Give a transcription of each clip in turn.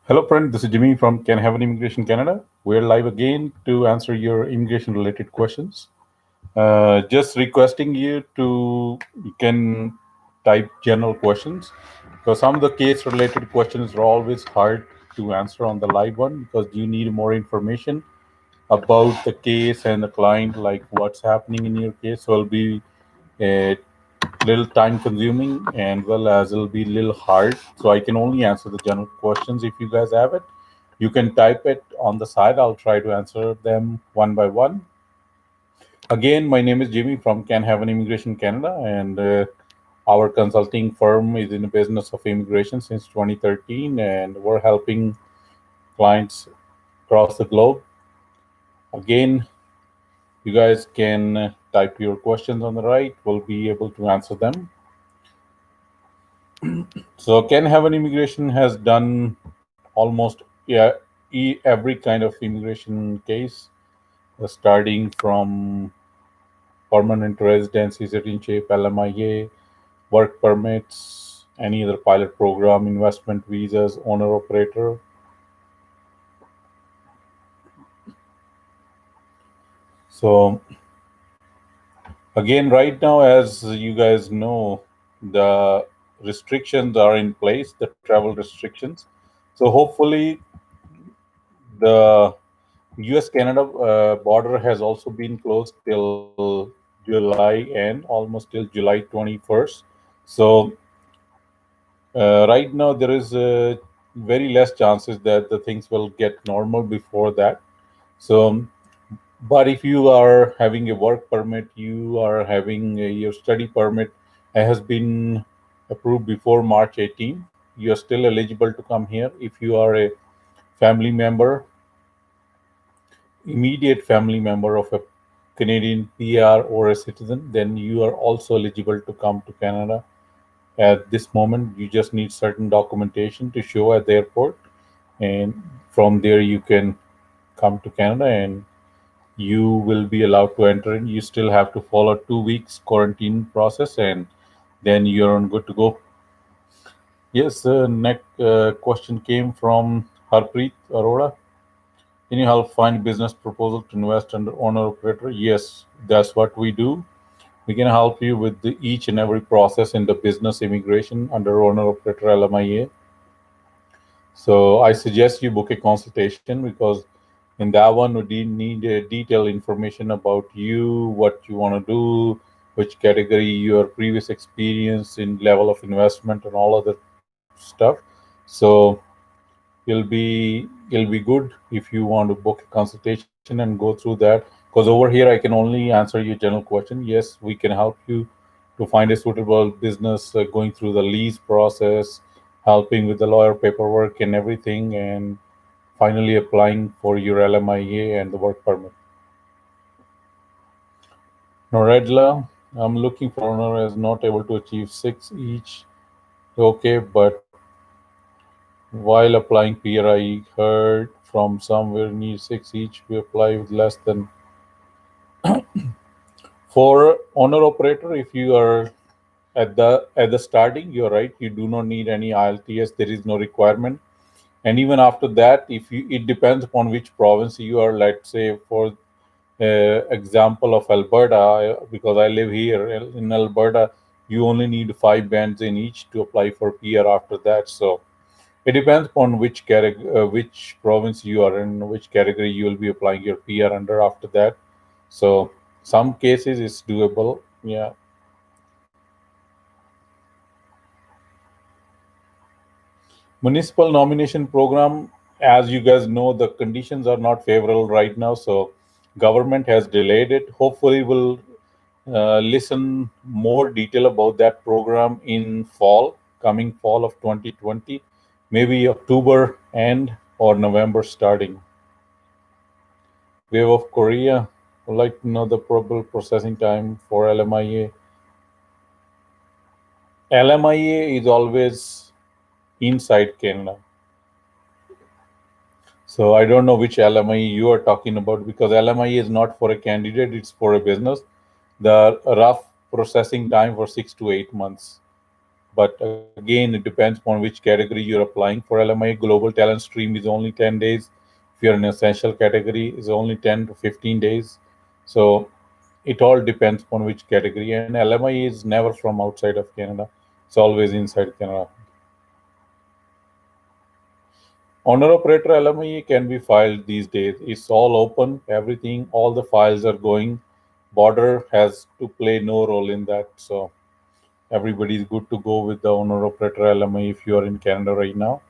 Hello, friend. This is Jimmy from Can Have an Immigration Canada. We're live again to answer your immigration related questions. Just requesting you can type general questions because some of the case related questions are always hard to answer on the live one because you need more information about the case and the client, like what's happening in your case. So it'll be a little time consuming and well as it'll be a little hard. So I can only answer the general questions if you guys have it. You can type it on the side. I'll try to answer them one by one. Again, my name is Jimmy from Can Have an Immigration Canada, and our consulting firm is in the business of immigration since 2013, and we're helping clients across the globe. Again, you guys can type your questions on the right. We'll be able to answer them. So, Can Have an Immigration has done almost every kind of immigration case, starting from permanent residency, citizenship, LMIA, work permits, any other pilot program, investment visas, owner operator. So again, right now, as you guys know, the restrictions are in place, the travel restrictions. So hopefully, the U.S. Canada border has also been closed till July end, almost till July 21st. So right now, there is very less chances that the things will get normal before that. So, but if you are having a work permit, you are having your study permit has been approved before March 18, you are still eligible to come here. If you are a family member, immediate family member of a Canadian PR or a citizen, then you are also eligible to come to Canada. At this moment, you just need certain documentation to show at the airport, and from there you can come to Canada and you will be allowed to enter in. You still have to follow 2 weeks quarantine process, and then you're on good to go. Yes, the next question came from Harpreet Arora. Can you help find business proposal to invest under owner operator? Yes, that's what we do. We can help you with each and every process in the business immigration under owner operator LMIA. So I suggest you book a consultation because in that one we need detailed information about you, what you want to do, which category, your previous experience in level of investment and all other stuff. So it'll be good if you want to book a consultation and go through that, because over here I can only answer your general question. Yes, we can help you to find a suitable business, going through the lease process, helping with the lawyer paperwork and everything, and finally applying for your LMIA and the work permit. Noredla, I'm looking for owner as not able to achieve six each. Okay, but while applying PR, I heard from somewhere near six each. We apply with less than. For owner operator, if you are at the starting, you're right. You do not need any IELTS. There is no requirement. And even after that, if you, it depends upon which province you are. Let's say, for example of Alberta, because I live here in Alberta, you only need five bands in each to apply for PR after that. So it depends upon which province you are in, which category you will be applying your PR under after that. So some cases it's doable. Yeah. Municipal nomination program, as you guys know, the conditions are not favorable right now, so government has delayed it. Hopefully, we'll listen more detail about that program in coming fall of 2020, maybe October end or November starting. Wave of Korea would like to know the probable processing time for LMIA. LMIA is always inside Canada. So I don't know which LMI you are talking about, because LMI is not for a candidate, it's for a business. The rough processing time for 6 to 8 months. But again, it depends on which category you're applying for. LMI Global Talent Stream is only 10 days. If you're in essential category, is only 10 to 15 days. So it all depends on which category. And LMI is never from outside of Canada. It's always inside Canada. Owner operator LMI can be filed these days. It's all open, everything, all the files are going. Border has to play no role in that. So everybody is good to go with the owner operator LMI if you are in Canada right now.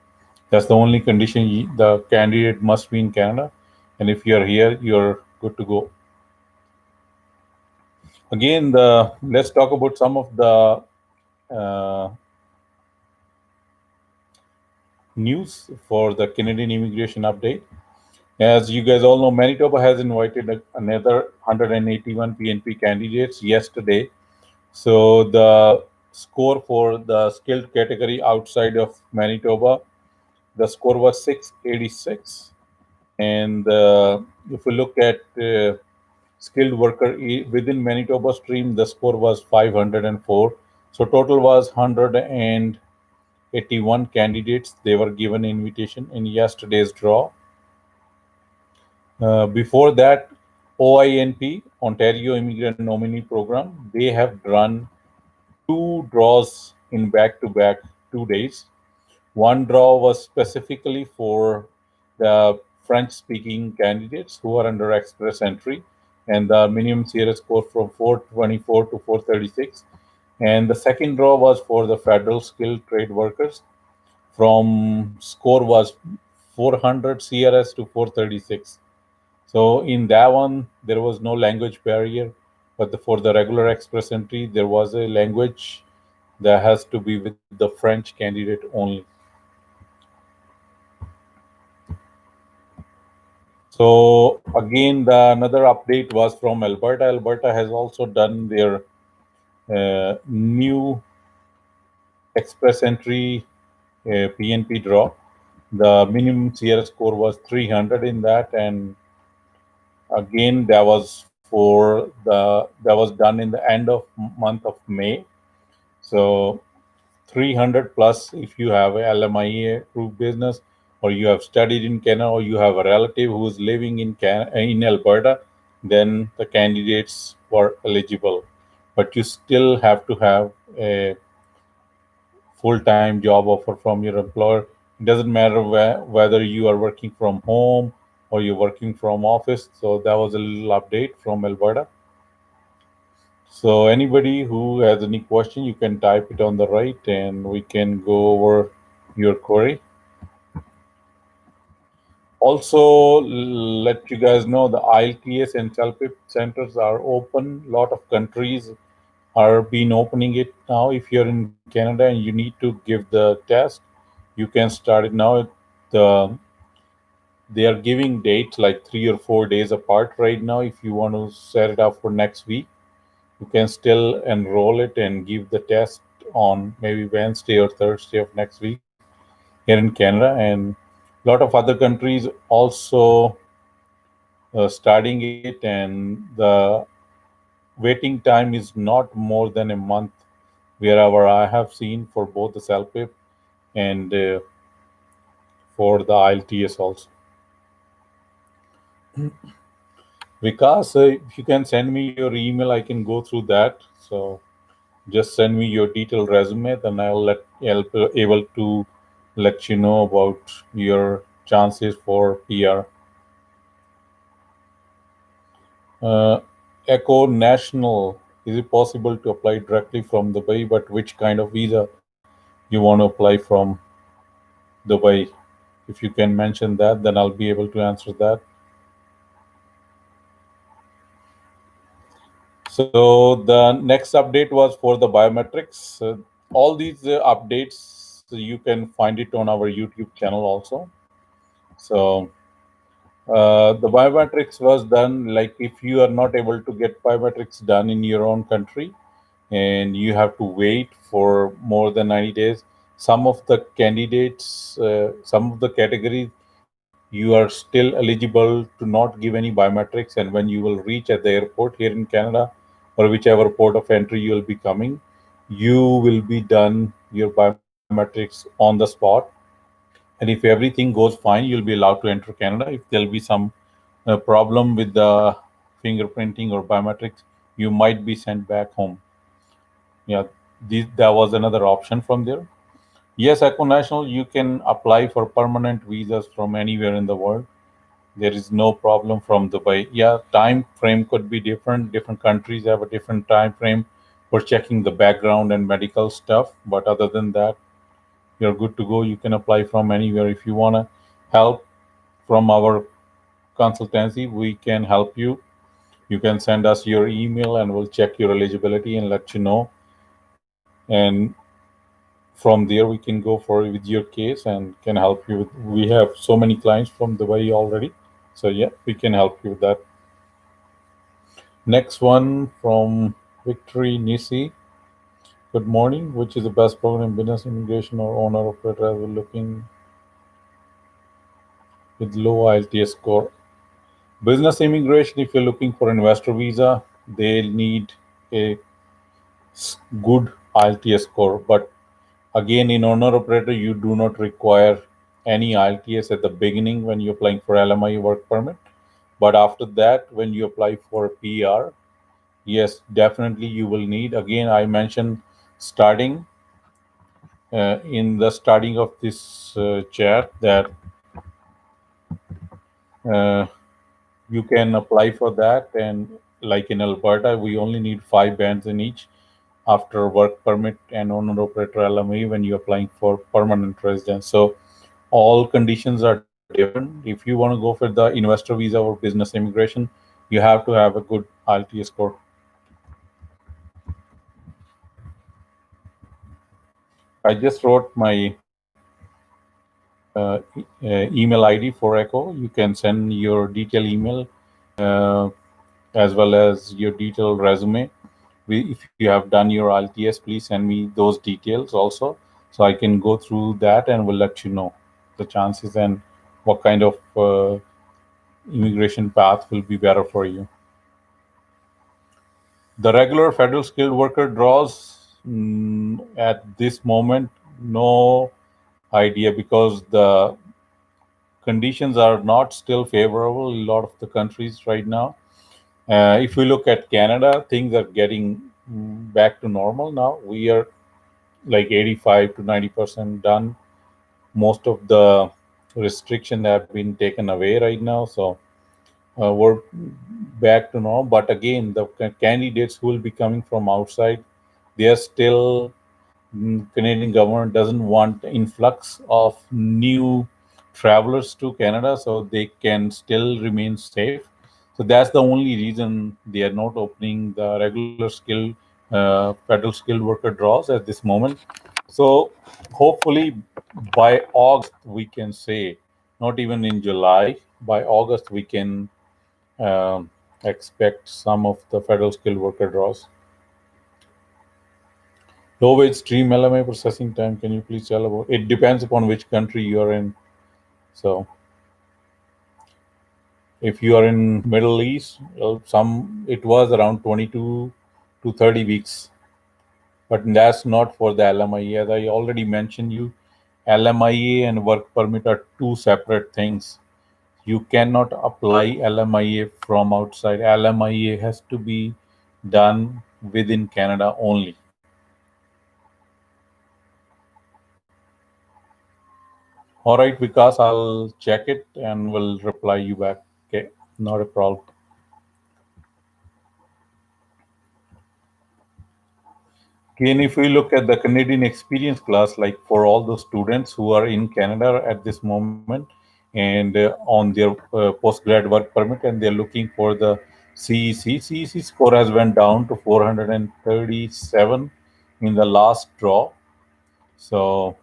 That's the only condition. The candidate must be in Canada. And if you're here, you're good to go. Again, let's talk about some of the news for the Canadian immigration update. As you guys all know, Manitoba has invited another 181 PNP candidates yesterday. So the score for the skilled category outside of Manitoba, the score was 686. And if we look at skilled worker within Manitoba stream, the score was 504. So total was 181 candidates. They were given invitation in yesterday's draw. Before that, OINP, Ontario Immigrant Nominee Program, they have run two draws in back-to-back 2 days. One draw was specifically for the French-speaking candidates who are under express entry, and the minimum CRS score from 424 to 436. And the second draw was for the federal skilled trade workers. From score was 400 CRS to 436. So in that one, there was no language barrier, but for the regular express entry, there was a language that has to be with the French candidate only. So again, another update was from Alberta. Alberta has also done their new express entry PNP draw. The minimum CR score was 300 in that, and again that was done in the end of month of May. So 300 plus if you have a LMIA approved business, or you have studied in Canada, or you have a relative who is living in Alberta, then the candidates were eligible. But you still have to have a full-time job offer from your employer. It doesn't matter whether you are working from home or you're working from office. So that was a little update from Alberta. So anybody who has any question, you can type it on the right and we can go over your query. Also, let you guys know the IELTS and CELPIP centers are open. A lot of countries are been opening it now. If you're in Canada and you need to give the test, you can start it now. The They are giving dates like 3 or 4 days apart right now. If you want to set it up for next week, you can still enroll it and give the test on maybe Wednesday or Thursday of next week here in Canada. And a lot of other countries also starting it, and the waiting time is not more than a month wherever I have seen for both the CELPIP and for the IELTS also. Vikas, if you can send me your email, I can go through that. So just send me your detailed resume, then I'll be able to let you know about your chances for PR. Uh, Echo National, is it possible to apply directly from Dubai? But which kind of visa you want to apply from Dubai? If you can mention that, then I'll be able to answer that. So the next update was for the biometrics. All these updates you can find it on our YouTube channel also. So the biometrics was done, like if you are not able to get biometrics done in your own country and you have to wait for more than 90 days, some of the candidates, some of the categories, you are still eligible to not give any biometrics. And when you will reach at the airport here in Canada or whichever port of entry you will be coming, you will be done your biometrics on the spot. And if everything goes fine, you'll be allowed to enter Canada. If there'll be some problem with the fingerprinting or biometrics, you might be sent back home. Yeah, that was another option from there. Yes, Eco National, you can apply for permanent visas from anywhere in the world. There is no problem from Dubai. Yeah, time frame could be different. Different countries have a different time frame for checking the background and medical stuff. But other than that, you're good to go. You can apply from anywhere. If you want to help from our consultancy, we can help you. You can send us your email and we'll check your eligibility and let you know. And from there, we can go for with your case and can help you. We have so many clients from Dubai already. So, yeah, we can help you with that. Next one from Victory Nisi. Good morning. Which is the best program, business immigration or owner operator? We're looking with low IELTS score. Business immigration, if you're looking for investor visa, they'll need a good IELTS score. But again, in owner operator, you do not require any IELTS at the beginning when you're applying for LMI work permit. But after that, when you apply for PR, yes, definitely you will need. Again, I mentioned starting in the starting of this chat that uh, you can apply for that. And like in Alberta, we only need 5 bands in each after work permit and owner operator LME when you're applying for permanent residence. So all conditions are different. If you want to go for the investor visa or business immigration, you have to have a good IELTS score. I just wrote my email ID for Echo. You can send your detailed email uh, as well as your detailed resume. If you have done your IELTS, please send me those details also, so I can go through that and will let you know the chances and what kind of immigration path will be better for you. The regular federal skilled worker draws at this moment, no idea because the conditions are not still favorable in a lot of the countries right now. If we look at Canada, things are getting back to normal now. We are like 85 to 90% done. Most of the restrictions have been taken away right now. So we're back to normal. But again, the candidates who will be coming from outside, they are still Canadian government doesn't want influx of new travelers to Canada, so they can still remain safe. So that's the only reason they are not opening the regular federal skilled worker draws at this moment. So hopefully by August we can say, not even in July, by August we can expect some of the federal skilled worker draws. Low wage stream LMA processing time. Can you please tell about? It depends upon which country you are in. So if you are in Middle East, some it was around 22 to 30 weeks, but that's not for the LMIA. As I already mentioned you, LMIA and work permit are two separate things. You cannot apply LMIA from outside. LMIA has to be done within Canada only. All right, Vikas, I'll check it and will reply you back. Okay, not a problem. Okay, and if we look at the Canadian experience class, like for all the students who are in Canada at this moment and on their postgrad work permit and they're looking for the CEC score has went down to 437 in the last draw. So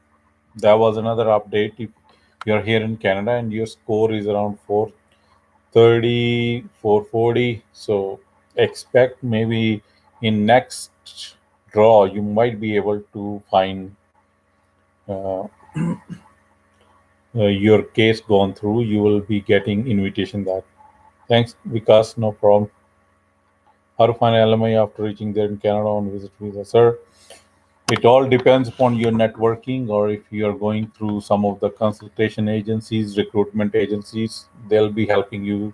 that was another update. If you're here in Canada and your score is around 430, 440, so expect maybe in next draw you might be able to find uh, your case gone through. You will be getting invitation that. Thanks, Vikas. No problem. How to find LMI after reaching there in Canada on visit visa, sir? It all depends upon your networking, or if you are going through some of the consultation agencies, recruitment agencies, they'll be helping you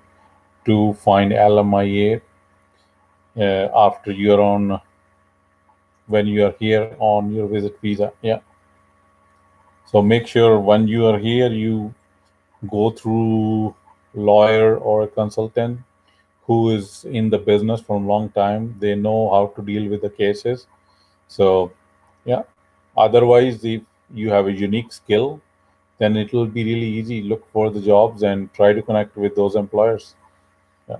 to find LMIA after you're on when you are here on your visit visa. Yeah. So make sure when you are here, you go through lawyer or a consultant who is in the business for a long time. They know how to deal with the cases. So yeah. Otherwise, if you have a unique skill, then it will be really easy. Look for the jobs and try to connect with those employers. Yeah.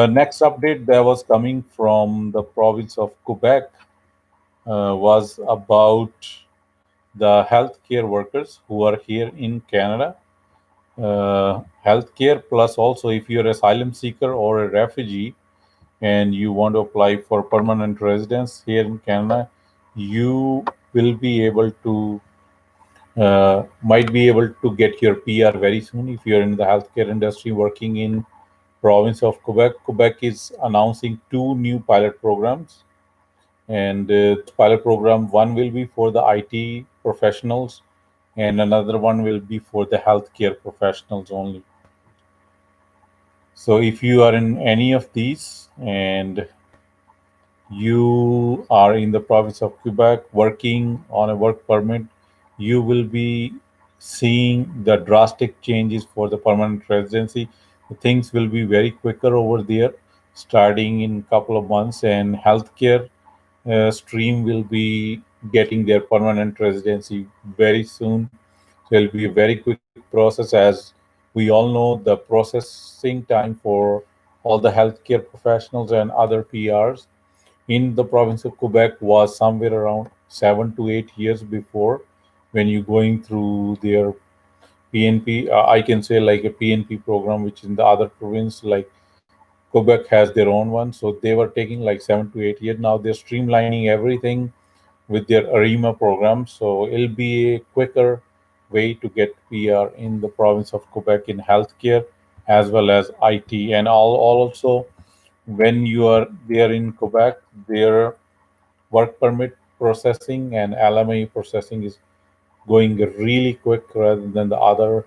Next update that was coming from the province of Quebec was about the healthcare workers who are here in Canada. Healthcare plus also if you're asylum seeker or a refugee and you want to apply for permanent residence here in Canada, you will be able to might be able to get your PR very soon if you're in the healthcare industry working in province of Quebec. Quebec is announcing two new pilot programs, and pilot program one will be for the IT professionals, and another one will be for the healthcare professionals only. So if you are in any of these and you are in the province of Quebec working on a work permit, you will be seeing the drastic changes for the permanent residency. Things will be very quicker over there, starting in couple of months, and healthcare stream will be getting their permanent residency very soon. So it'll be a very quick process. As we all know, the processing time for all the healthcare professionals and other PRs in the province of Quebec was somewhere around 7 to 8 years before when you're going through their PNP. I can say like a PNP program, which in the other province, like Quebec has their own one. So they were taking like 7 to 8 years. Now they're streamlining everything with their ARIMA program. So it'll be a quicker way to get PR in the province of Quebec in healthcare as well as IT. And also, when you are there in Quebec, their work permit processing and LMA processing is going really quick rather than the other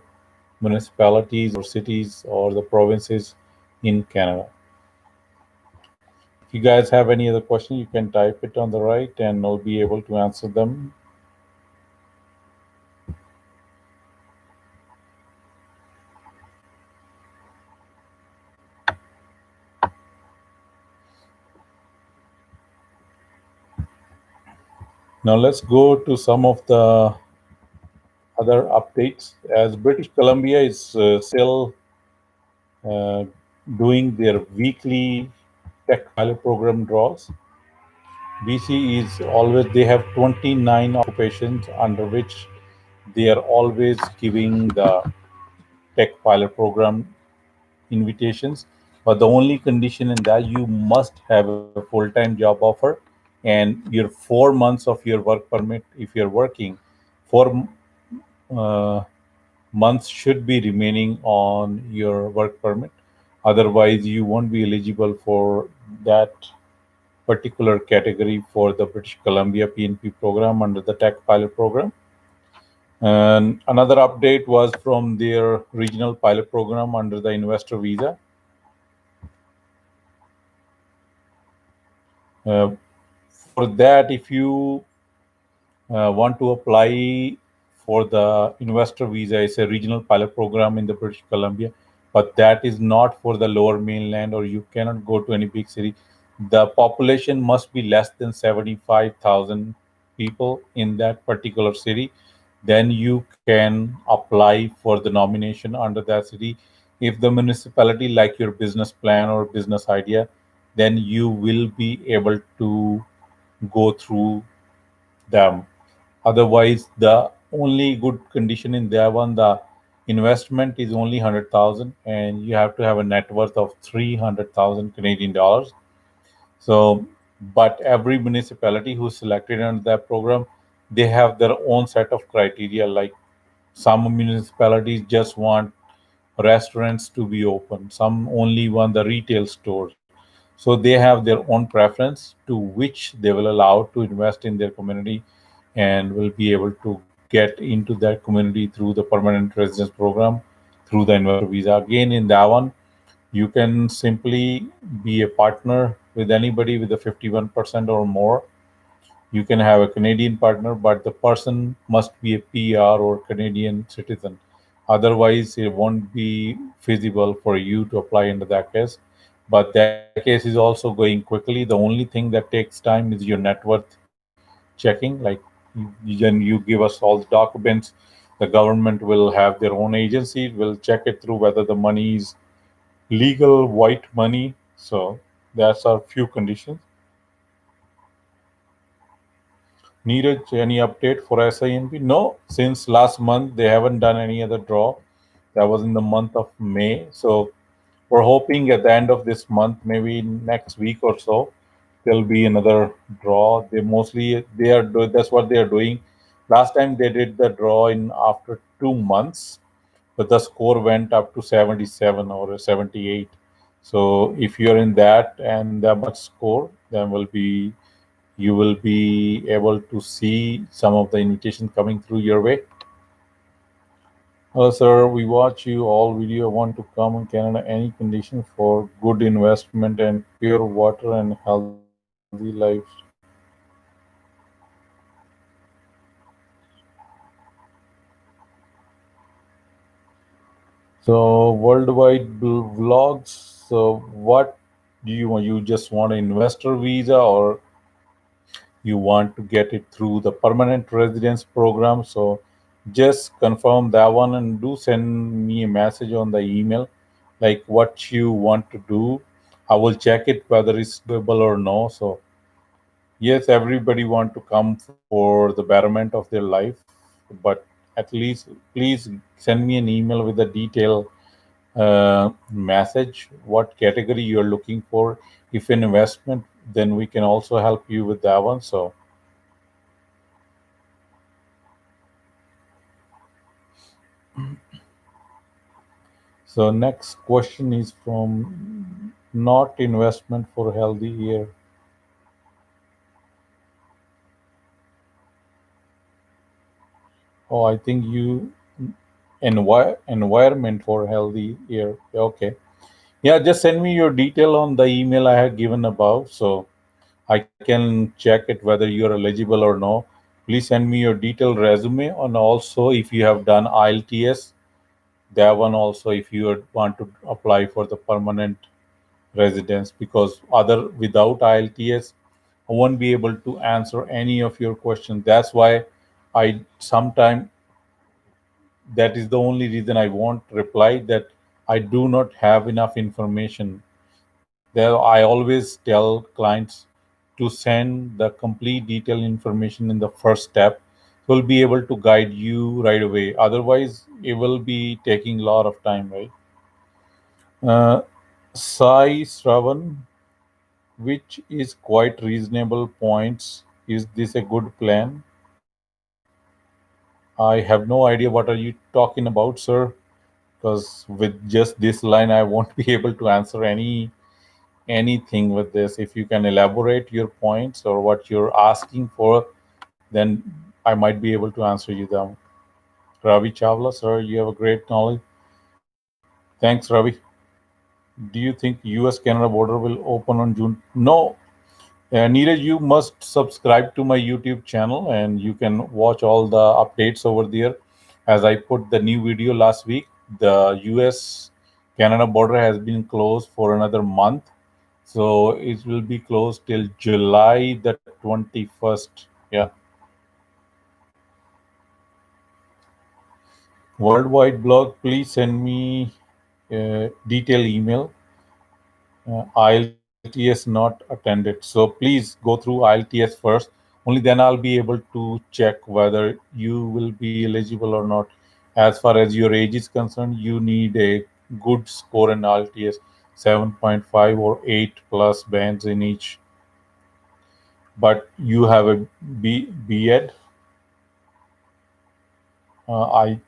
municipalities or cities or the provinces in Canada. If you guys have any other question, you can type it on the right and I'll be able to answer them. Now let's go to some of the other updates. As British Columbia is still uh, doing their weekly tech pilot program draws, BC is always, they have 29 occupations under which they are always giving the tech pilot program invitations. But the only condition in that, you must have a full-time job offer and your 4 months of your work permit, if you're working, 4 months should be remaining on your work permit. Otherwise, you won't be eligible for that particular category for the British Columbia PNP program under the Tech Pilot program. And another update was from their regional pilot program under the investor visa. Uh, for that, if you want to apply for the investor visa, it's a regional pilot program in the British Columbia, but that is not for the lower mainland, or you cannot go to any big city. The population must be less than 75,000 people in that particular city. Then you can apply for the nomination under that city. If the municipality like your business plan or business idea, then you will be able to go through them. Otherwise, the only good condition in that one, the investment is only 100,000, and you have to have a net worth of 300,000 Canadian dollars. So, but every municipality who's selected under that program, they have their own set of criteria. Like some municipalities just want restaurants to be open. Some only want the retail stores. So they have their own preference to which they will allow to invest in their community and will be able to get into that community through the permanent residence program through the investor visa. Again, in that one, you can simply be a partner with anybody with a 51% or more. You can have a Canadian partner, but the person must be a PR or Canadian citizen. Otherwise, it won't be feasible for you to apply into that case. But that case is also going quickly. The only thing that takes time is your net worth checking. Like then you give us all the documents, the government will have their own agency, will check it through whether the money is legal white money. So that's our few conditions. Neeraj, any update for SINP? No, since last month they haven't done any other draw. That was in the month of May. So we're hoping at the end of this month, maybe next week or so, there'll be another draw. That's what they are doing. Last time they did the draw in after 2 months, but the score went up to 77 or 78. So if you're in that and that much score, then you will be able to see some of the invitation coming through your way. Hello, sir. We watch you all video. Want to come in Canada? Any condition for good investment and pure water and healthy life? So worldwide vlogs. So what do you want? You just want an investor visa, or you want to get it through the permanent residence program? So just confirm that one and do send me a message on the email, like what you want to do. I will check it whether it's doable or no. So yes, everybody want to come for the betterment of their life, but at least please send me an email with a detailed message what category you're looking for. If an investment, then we can also help you with that one. So next question is from not investment for healthy year. Oh, I think you environment for healthy year. Okay. Yeah, just send me your detail on the email I have given above, so I can check it whether you are eligible or no. Please send me your detailed resume, and also if you have done IELTS, that one also if you want to apply for the permanent residence, because other without IELTS, I won't be able to answer any of your questions. That's why I sometime that is the only reason I won't reply, that I do not have enough information. There, I always tell clients to send the complete detailed information in the first step. So we'll be able to guide you right away. Otherwise, it will be taking a lot of time, right? Uh, Sai Sravan, which is quite reasonable points. Is this a good plan? I have no idea what are you talking about, sir. Because with just this line, I won't be able to answer anything with this. If you can elaborate your points or what you're asking for, then I might be able to answer you them. Ravi Chawla, sir, you have a great knowledge. Thanks, Ravi. Do you think US-Canada border will open on June? No. Neeraj, you must subscribe to my YouTube channel and you can watch all the updates over there. As I put the new video last week, the US Canada border has been closed for another month. So it will be closed till July the 21st. Yeah. Worldwide blog, please send me a detailed email. IELTS not attended. So please go through IELTS first. Only then I'll be able to check whether you will be eligible or not. As far as your age is concerned, you need a good score in IELTS, 7.5 or 8 plus bands in each. But you have a B ed. I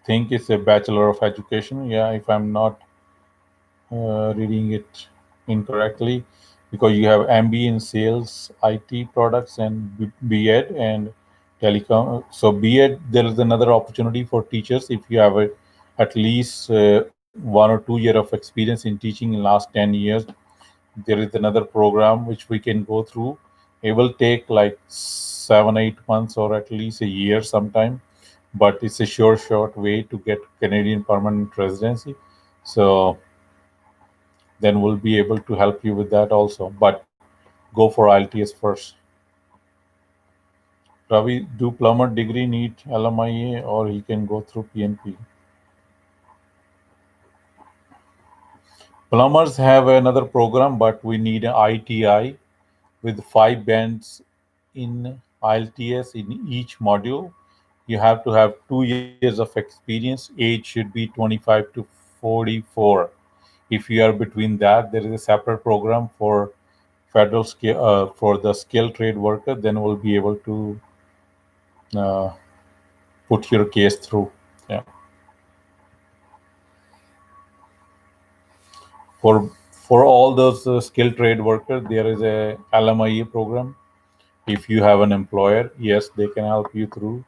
think it's a Bachelor of Education. Yeah, if I'm not reading it incorrectly, because you have MBA in Sales, IT products, and B.Ed and telecom. So B.Ed, there is another opportunity for teachers if you have at least 1 or 2 year of experience in teaching in last 10 years. There is another program which we can go through. It will take like 7 8 months or at least a year sometime, but it's a short way to get Canadian permanent residency. So then we'll be able to help you with that also. But go for IELTS first. Ravi, do plumber degree need LMIA or he can go through PNP? Plumbers have another program, but we need an ITI with 5 bands in IELTS in each module. You have to have 2 years of experience. Age should be 25 to 44. If you are between that, there is a separate program for federal skill for the skilled trade worker. Then we'll be able to uh, put your case through. Yeah. For all those skilled trade workers, there is a LMIA program. If you have an employer, yes, they can help you through.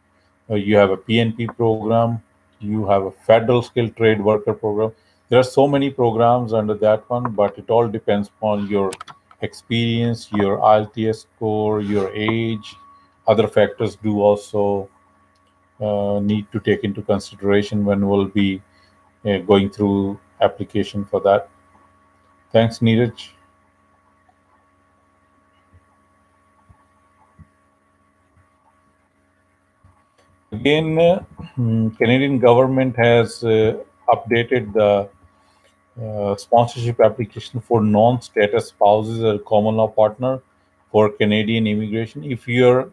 You have a PNP program. You have a federal skilled trade worker program. There are so many programs under that one, but it all depends upon your experience, your IELTS score, your age. Other factors do also need to take into consideration when we'll be going through application for that. Thanks, Neeraj. Again, Canadian government has updated the sponsorship application for non-status spouses or common law partner for Canadian immigration. If your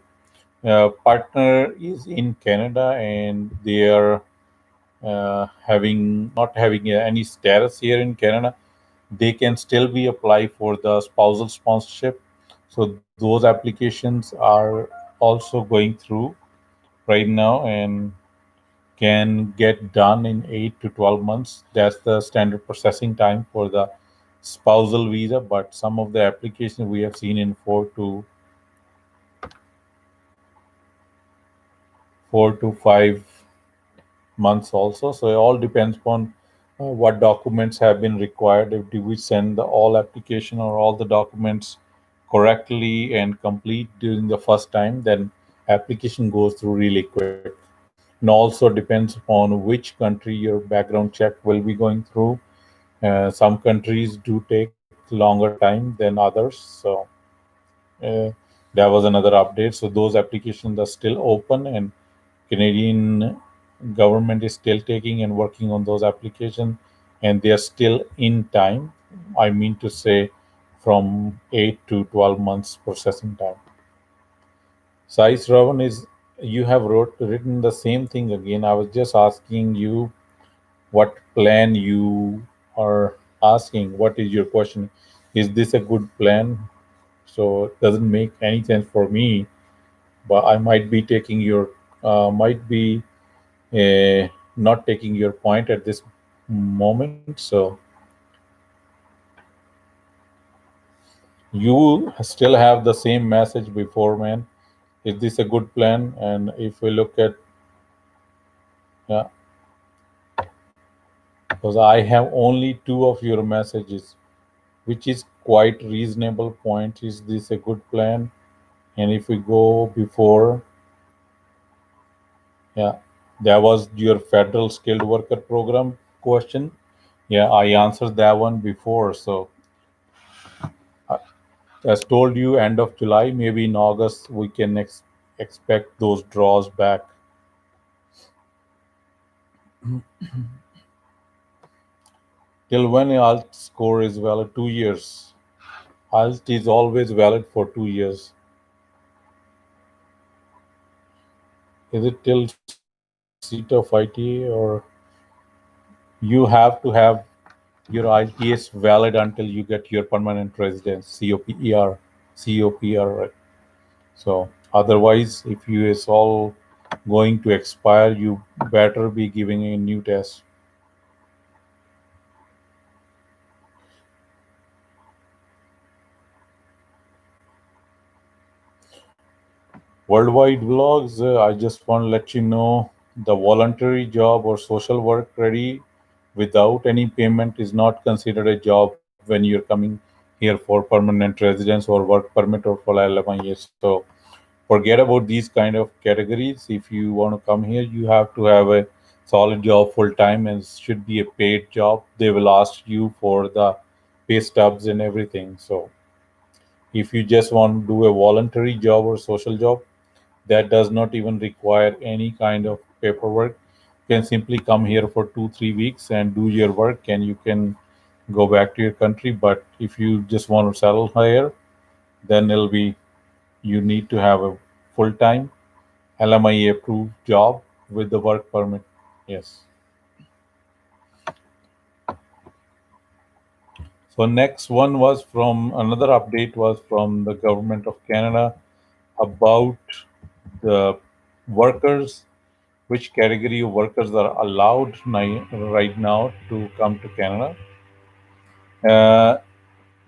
partner is in Canada and they are having not having any status here in Canada, they can still be apply for the spousal sponsorship. So those applications are also going through right now and can get done in 8 to 12 months. That's the standard processing time for the spousal visa, but some of the applications we have seen in 4 to 5 months also. So it all depends upon what documents have been required. If do we send the all application or all the documents correctly and complete during the first time, then application goes through really quick. And also depends upon which country your background check will be going through. Some countries do take longer time than others. So uh, that was another update. So those applications are still open, and Canadian government is still taking and working on those applications, and they are still in time. I mean to say, from 8 to 12 months processing time. Size Ravan is you have written the same thing again. I was just asking you what plan you are asking. What is your question? Is this a good plan? So it doesn't make any sense for me, but I might be taking your might be not taking your point at this moment. So you still have the same message before, man. Is this a good plan? And if we look at, yeah, because I have only two of your messages, which is quite reasonable point. Is this a good plan? And if we go before, yeah, that was your federal skilled worker program question. Yeah, I answered that one before. So uh, as told you, end of July, maybe in August, we can expect those draws back. Till when alt score is valid? 2 years. Alt is always valid for 2 years. Is it till seat of ITA, or you have to have your ITS valid until you get your permanent residence, COPER, COPR, right? So otherwise, if you is all going to expire, you better be giving a new test. Worldwide vlogs, I just want to let you know the voluntary job or social work ready without any payment is not considered a job when you're coming here for permanent residence or work permit or for LMIA. So forget about these kind of categories. If you want to come here, you have to have a solid job full time and should be a paid job. They will ask you for the pay stubs and everything. So if you just want to do a voluntary job or social job, that does not even require any kind of paperwork. You can simply come here for 2 3 weeks and do your work and you can go back to your country. But if you just want to settle here, then it'll be you need to have a full-time LMIA approved job with the work permit. Yes. So next one was from another update was from the government of Canada about the workers, which category of workers are allowed right now to come to Canada. Uh,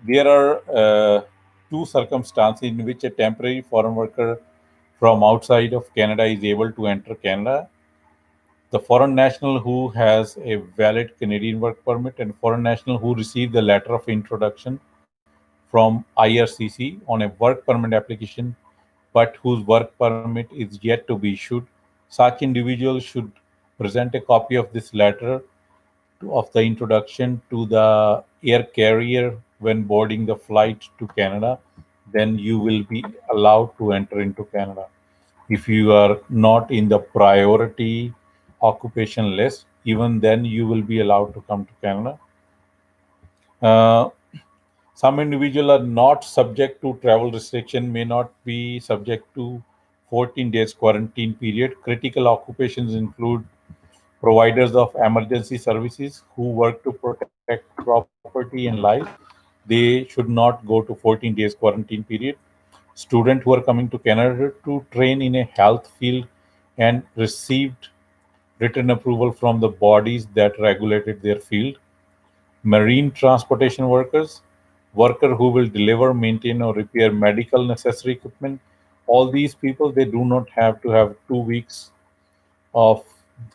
there are two circumstances in which a temporary foreign worker from outside of Canada is able to enter Canada. The foreign national who has a valid Canadian work permit and foreign national who received the letter of introduction from IRCC on a work permit application but whose work permit is yet to be issued. Such individuals should present a copy of this letter of the introduction to the air carrier when boarding the flight to Canada. Then you will be allowed to enter into Canada. If you are not in the priority occupation list, even then you will be allowed to come to Canada. Uh, some individuals are not subject to travel restriction, may not be subject to 14 days quarantine period. Critical occupations include providers of emergency services who work to protect property and life. They should not go to 14 days quarantine period. Students who are coming to Canada to train in a health field and received written approval from the bodies that regulated their field. Marine transportation workers, worker who will deliver, maintain, or repair medical necessary equipment. All these people they do not have to have 2 weeks of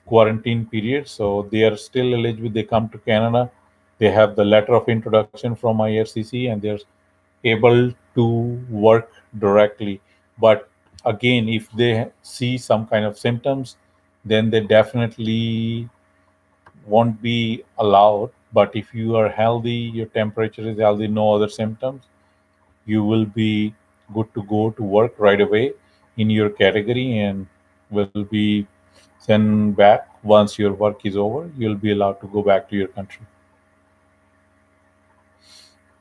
quarantine period, so they are still eligible. They come to Canada, they have the letter of introduction from IRCC, and they're able to work directly. But again, if they see some kind of symptoms, then they definitely won't be allowed. But if you are healthy, your temperature is healthy, no other symptoms, you will be good to go to work right away in your category and will be sent back. Once your work is over, you'll be allowed to go back to your country.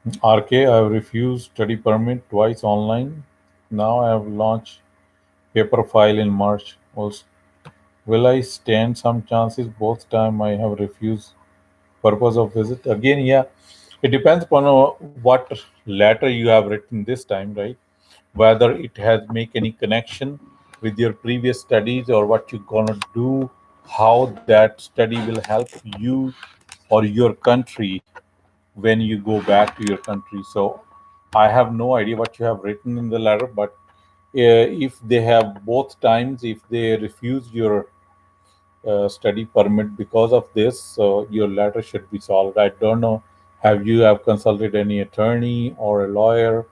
RK, I have refused study permit twice online. Now I have launched paper file in March. Also, will I stand some chances? Both time I have refused purpose of visit. Again, yeah, it depends upon what letter you have written this time, right? Whether it has make any connection with your previous studies or what you're gonna do, how that study will help you or your country when you go back to your country. So I have no idea what you have written in the letter, but if they have both times, if they refuse your study permit because of this, so your letter should be solved. I don't know. Have you have consulted any attorney or a lawyer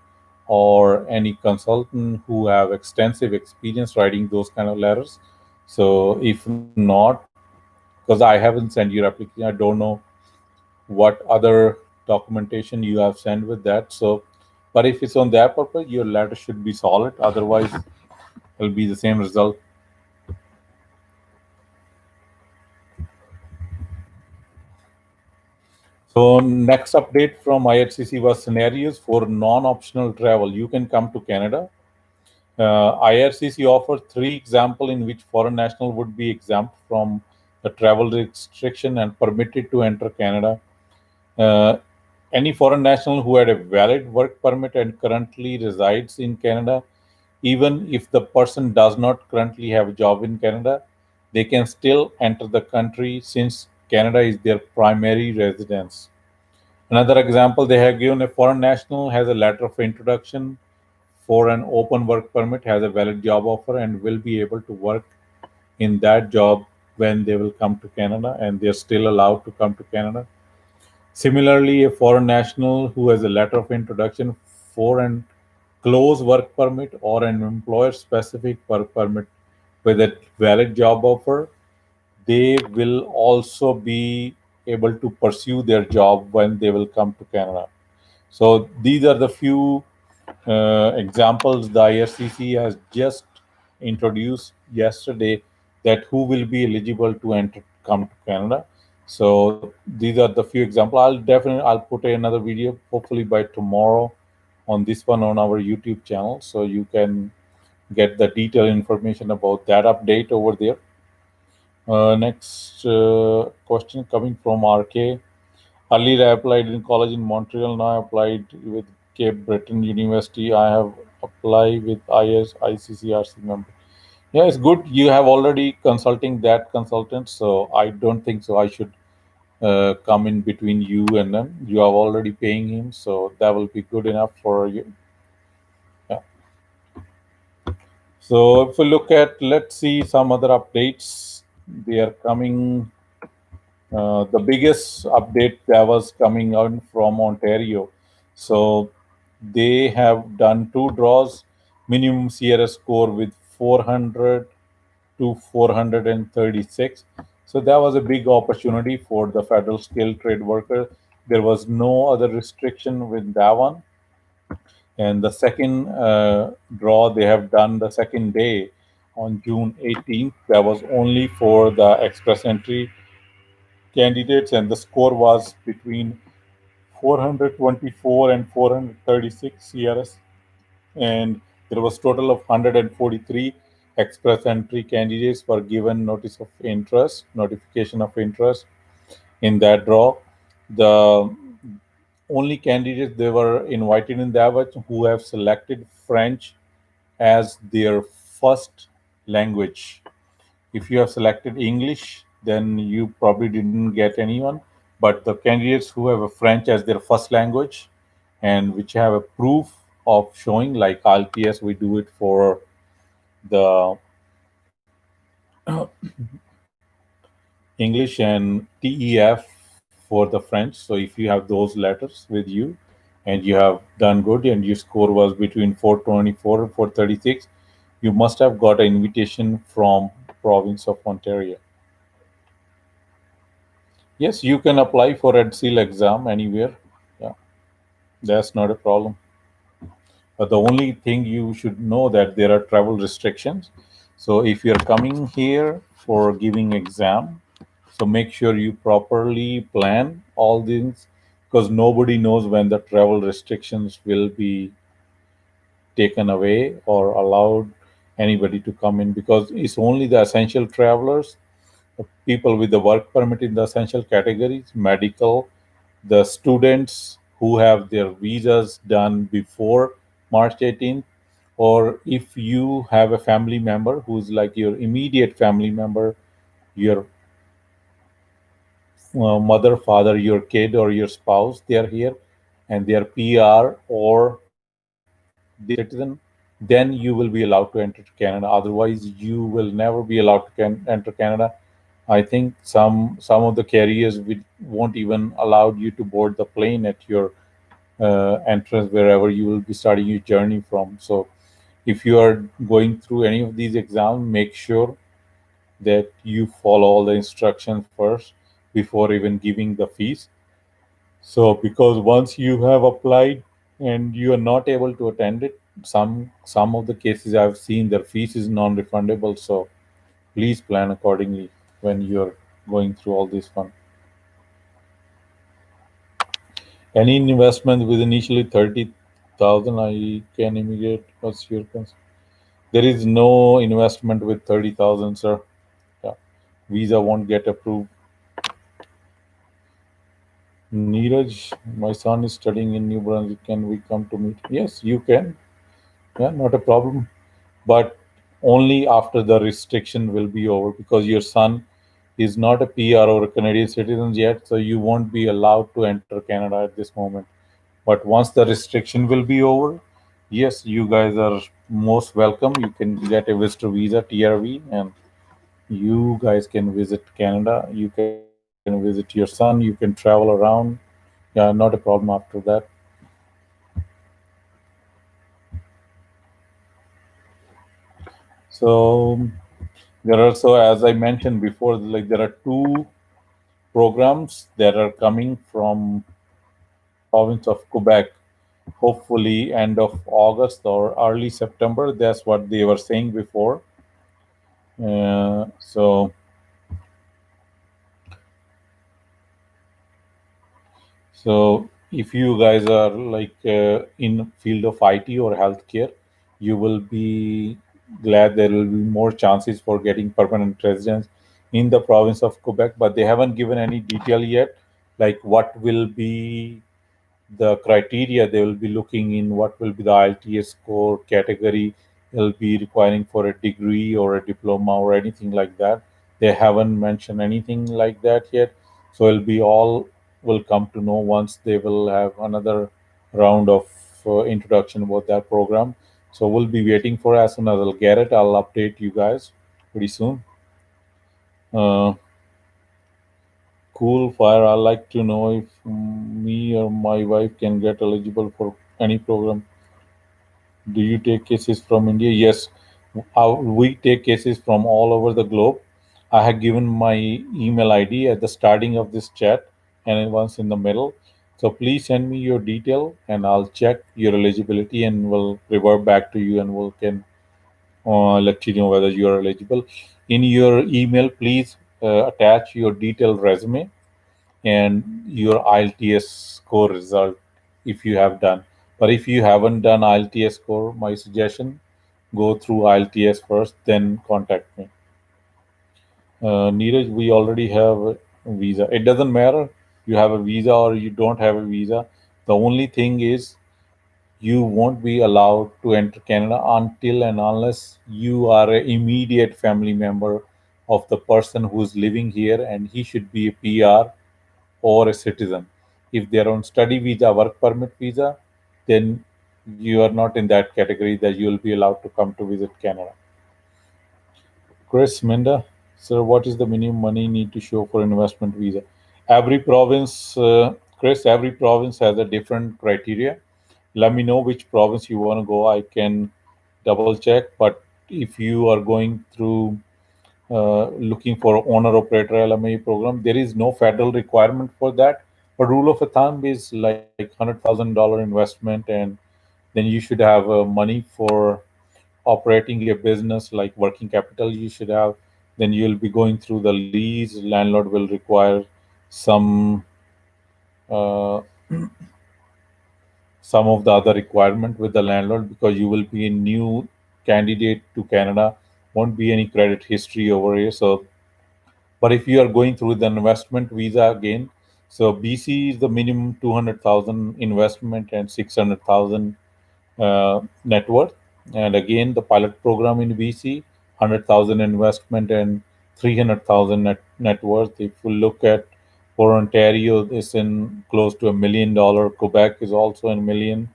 or any consultant who have extensive experience writing those kind of letters? So if not, because I haven't sent your application, I don't know what other documentation you have sent with that. So, but if it's on that purpose, your letter should be solid. Otherwise, it'll be the same result. So next update from IRCC was scenarios for non-optional travel. You can come to Canada. IRCC offers three examples in which foreign national would be exempt from the travel restriction and permitted to enter Canada. Uh, any foreign national who had a valid work permit and currently resides in Canada Even if the person does not currently have a job in Canada, they can still enter the country since Canada is their primary residence. Another example they have given, a foreign national has a letter of introduction for an open work permit, has a valid job offer, and will be able to work in that job when they will come to Canada, and they're still allowed to come to Canada. Similarly, a foreign national who has a letter of introduction for an close work permit or an employer specific work permit with a valid job offer, they will also be able to pursue their job when they will come to Canada. So these are the few examples the IRCC has just introduced yesterday, that who will be eligible to enter come to Canada. So these are the few examples. I'll put another video hopefully by tomorrow on this one on our YouTube channel, so you can get the detailed information about that update over there. Next question coming from RK. Earlier, I applied in college in Montreal. Now I applied with Cape Breton University. I have applied with ICCRC member. Yeah, it's good. You have already consulting that consultant, so I don't think so. I should come in between you and them. You are already paying him, so that will be good enough for you. Yeah. So if we look at, let's see some other updates. They are coming. The biggest update that was coming out from Ontario. So they have done two draws, minimum CRS score with 400 to 436. So that was a big opportunity for the federal skilled trade worker. There was no other restriction with that one. And the second draw they have done the second day on June 18th. That was only for the express entry candidates, and the score was between 424 and 436 CRS, and there was total of 143 express entry candidates were given notification of interest in that draw. The only candidates they were invited in that batch who have selected French as their first language. If you have selected English, then you probably didn't get anyone. But the candidates who have a French as their first language and which have a proof of showing, like IELTS, we do it for the English, and TEF for the French. So if you have those letters with you and you have done good and your score was between 424 and 436, you must have got an invitation from province of Ontario. Yes, you can apply for EdSeal exam anywhere. Yeah, that's not a problem. But the only thing you should know that there are travel restrictions. So if you're coming here for giving exam, so make sure you properly plan all things, because nobody knows when the travel restrictions will be taken away or allowed anybody to come in, because it's only the essential travelers, people with the work permit in the essential categories, medical, the students who have their visas done before March 18th, or if you have a family member who's like your immediate family member, your mother, father, your kid, or your spouse, they are here and they are PR or they are citizen, then you will be allowed to enter Canada. Otherwise, you will never be allowed to enter Canada. I think some of the carriers won't even allow you to board the plane at your entrance wherever you will be starting your journey from. So if you are going through any of these exams, make sure that you follow all the instructions first before even giving the fees. So because once you have applied and you are not able to attend it, some of the cases I've seen their fees is non-refundable. So please plan accordingly when you're going through all this fun. Any investment with initially 30,000, I can immediate. What's your concern? There is no investment with 30,000, sir. Yeah. Visa won't get approved. Neeraj, my son is studying in New Brunswick. Can we come to meet? Yes, you can. Yeah, not a problem. but only after the restriction will be over, because your son is not a PR or a Canadian citizen yet, so you won't be allowed to enter Canada at this moment. But once the restriction will be over, yes, you guys are most welcome. You can get a visitor visa, TRV, and you guys can visit Canada. You can visit your son. You can travel around. Yeah, not a problem after that. So there are, so as I mentioned before, like there are two programs that are coming from province of Quebec. Hopefully, end of August or early September. That's what they were saying before. So So if you guys are like in field of IT or healthcare, you will be glad there will be more chances for getting permanent residence in the province of Quebec. But they haven't given any detail yet, like what will be the criteria they will be looking in, what will be the IELTS score category they'll be requiring for a degree or a diploma or anything like that. They haven't mentioned anything like that yet. So it'll be all will come to know once they will have another round of introduction about that program. So we'll be waiting for, as soon as I'll get it, I'll update you guys pretty soon. Uh, cool fire. I'd like to know if me or my wife can get eligible for any program. Do you take cases from India? Yes, we take cases from all over the globe. I have given my email ID at the starting of this chat and once in the middle. So please send me your detail and I'll check your eligibility and we'll revert back to you and we'll can let you know whether you are eligible. In your email, please attach your detailed resume and your IELTS score result if you have done. But if you haven't done IELTS score, my suggestion, go through IELTS first, then contact me. Neeraj, we already have a visa. It doesn't matter you have a visa or you don't have a visa. The only thing is you won't be allowed to enter Canada until and unless you are an immediate family member of the person who's living here, and he should be a PR or a citizen. If they are on study visa, work permit visa, then you are not in that category that you will be allowed to come to visit Canada. Chris Minda, sir, what is the minimum money need to show for investment visa? Every province, Chris, every province has a different criteria. Let me know which province you want to go. I can double check. But if you are going through looking for owner operator LMA program, there is no federal requirement for that. But rule of thumb is like $100,000 investment, and then you should have money for operating a business like working capital. You should have. Then you'll be going through the lease. Landlord will require some uh, some of the other requirement with the landlord, because you will be a new candidate to Canada. Won't be any credit history over here. So but if you are going through the investment visa again, so BC is the minimum 200,000 investment and 600,000 net worth. And again, the pilot program in BC, 100,000 investment and 300,000 net worth. If you look at for Ontario, it's in close to $1 million. Quebec is also in million,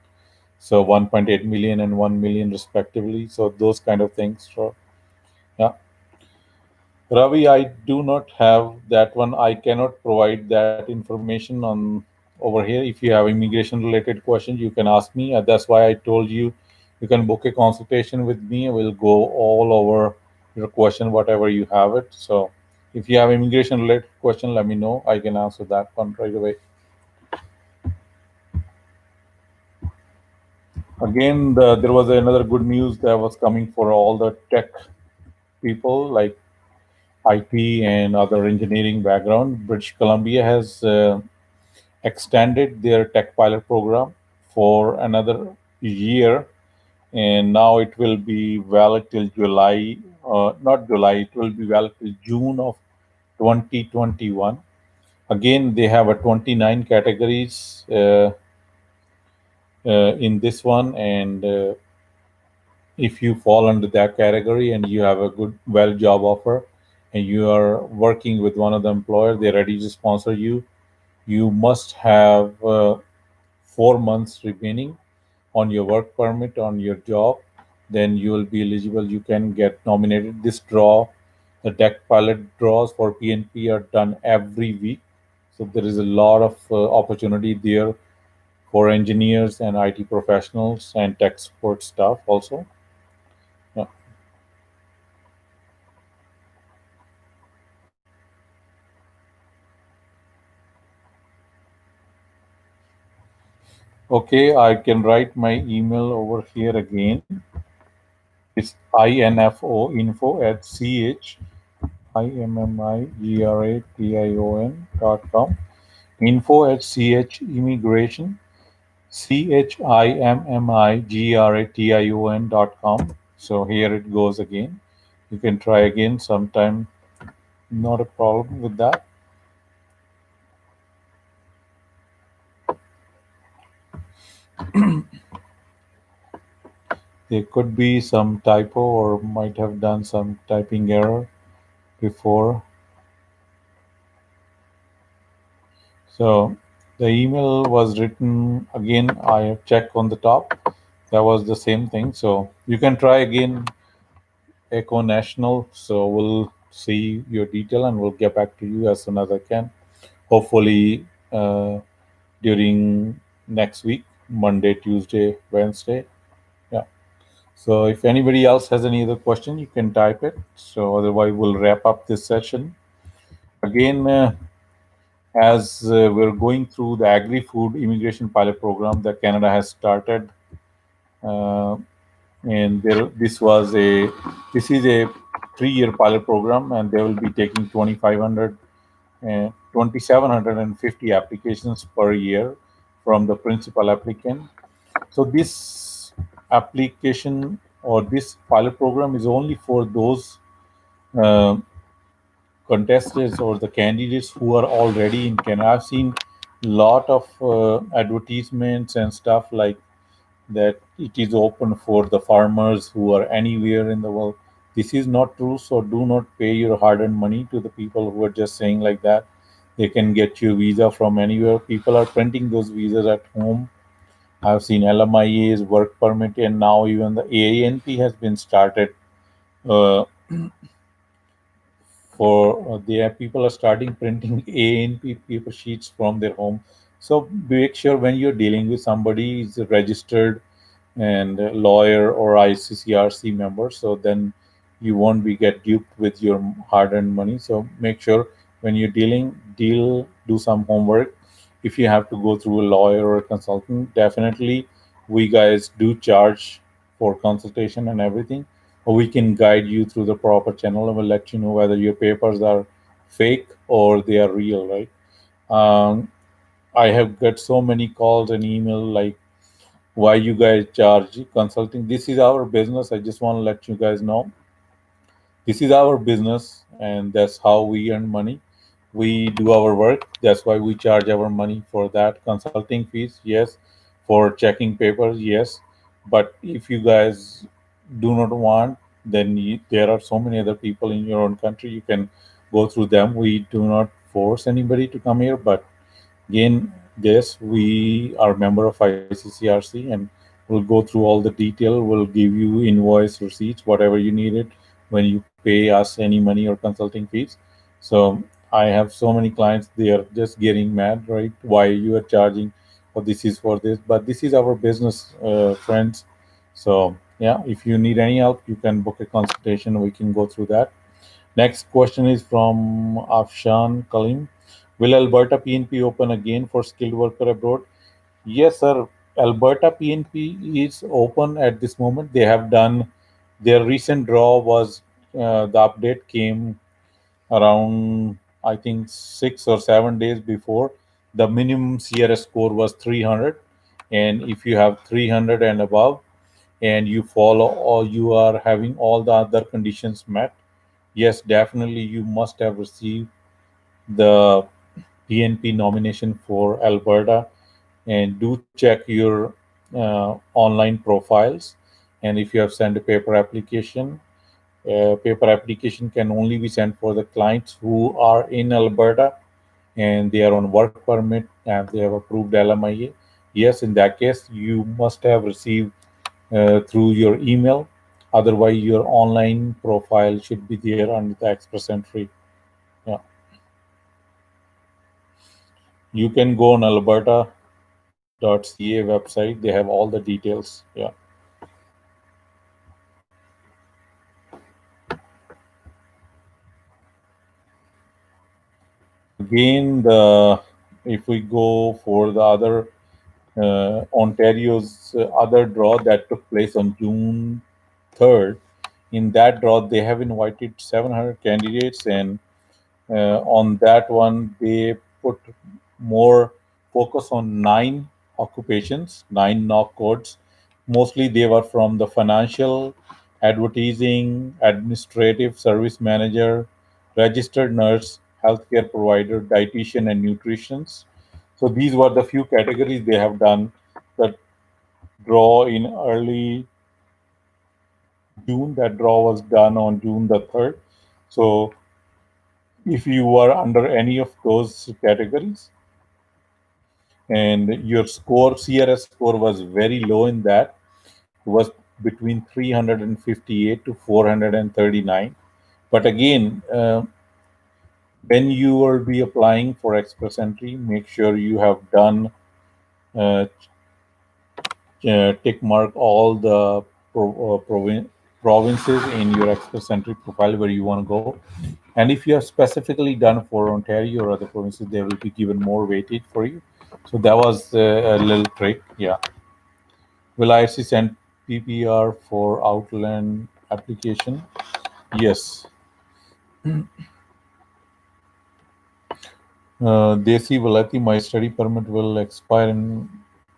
so 1.8 million and 1 million respectively. So those kind of things. So yeah. Ravi, I do not have that one. I cannot provide that information on over here. If you have immigration related questions, you can ask me. That's why I told you you can book a consultation with me. We'll go all over your question, whatever you have it. So if you have immigration related question, let me know. I can answer that one right away. Again, there was another good news that was coming for all the tech people like IT and other engineering background. British Columbia has extended their tech pilot program for another year, and now it will be valid till July. Not July, it will be valid till June of 2021. Again, they have a 29 categories in this one, and if you fall under that category and you have a good well job offer and you are working with one of the employer, they're ready to sponsor you, you must have 4 months remaining on your work permit on your job, then you will be eligible. You can get nominated. This draw, the deck pilot draws for PNP are done every week, so there is a lot of opportunity there for engineers and IT professionals and tech support staff also. Yeah. Okay, I can write my email over here again. It's info@chimmigration.com. Info@chimmigration, CHIMMIGRATION.com. So here it goes again. You can try again sometime, not a problem with that. There could be some typo or might have done some typing error before. So the email was written again. I have checked on the top. That was the same thing. So you can try again, Echo National. So we'll see your detail and we'll get back to you as soon as I can. Hopefully during next week, Monday, Tuesday, Wednesday. Yeah. So if anybody else has any other question, you can type it. So otherwise, we'll wrap up this session. Again, as we're going through the agri-food immigration pilot program that Canada has started, uh, and this is a 3-year pilot program, and they will be taking 2,500 and 2,750 applications per year from the principal applicant. So this application or this pilot program is only for those uh, contestants or the candidates who are already in Canada. I've seen lot of advertisements and stuff like that it is open for the farmers who are anywhere in the world. This is not true, so do not pay your hard-earned money to the people who are just saying like that. They can get you visa from anywhere. People are printing those visas at home. I've seen LMIA's work permit, and now even the AANP has been started uh, for their people are starting printing ANP paper sheets from their home. So make sure when you're dealing with somebody is registered and a lawyer or ICCRC member, so then you won't be get duped with your hard-earned money. So make sure when you're do some homework. If you have to go through a lawyer or a consultant, definitely we guys do charge for consultation and everything, or we can guide you through the proper channel and we'll let you know whether your papers are fake or they are real, right? um, I have got so many calls and email like, why you guys charge consulting? This is our business. I just want to let you guys know this is our business and that's how we earn money. We do our work, that's why we charge our money for that. Consulting fees, yes. For checking papers, yes. But if you guys do not want, then there are so many other people in your own country, you can go through them. We do not force anybody to come here, but again, yes, we are member of ICCRC and we'll go through all the detail. We'll give you invoice receipts, whatever you need it when you pay us any money or consulting fees. So I have so many clients, they are just getting mad, right? Why you are charging for this is for this, but this is our business, friends. So yeah, if you need any help, you can book a consultation. We can go through that. Next question is from Afshan Kalim. Will Alberta PNP open again for skilled worker abroad? Yes, sir. Alberta PNP is open at this moment. They have done their recent draw was the update came around I think 6 or 7 days before. The minimum CRS score was 300, and if you have 300 and above, and you follow or you are having all the other conditions met, yes, definitely you must have received the PNP nomination for Alberta, and do check your online profiles. And if you have sent a paper application can only be sent for the clients who are in Alberta and they are on work permit and they have approved LMIA. Yes, in that case, you must have received through your email. Otherwise, your online profile should be there under the Express Entry. Yeah, you can go on alberta.ca website. They have all the details. Yeah. Again, the if we go for the other Ontario's other draw that took place on June 3rd. In that draw, they have invited 700 candidates, and on that one, they put more focus on nine occupations, nine knock codes. Mostly, they were from the financial, advertising, administrative, service manager, registered nurse, healthcare provider, dietitian, and nutritionist. So these were the few categories they have done the draw in early June. That draw was done on June the 3rd. So if you were under any of those categories and your score, CRS score was very low in that, was between 358 to 439. But again, when you will be applying for Express Entry, make sure you have done uh, tick mark all the provinces in your Express Entry profile where you want to go. And if you have specifically done for Ontario or other provinces, they will be given more weightage for you. So that was a little trick. Yeah. Will IRC send PPR for Outland application? Yes. Desi Valati, my study permit will expire in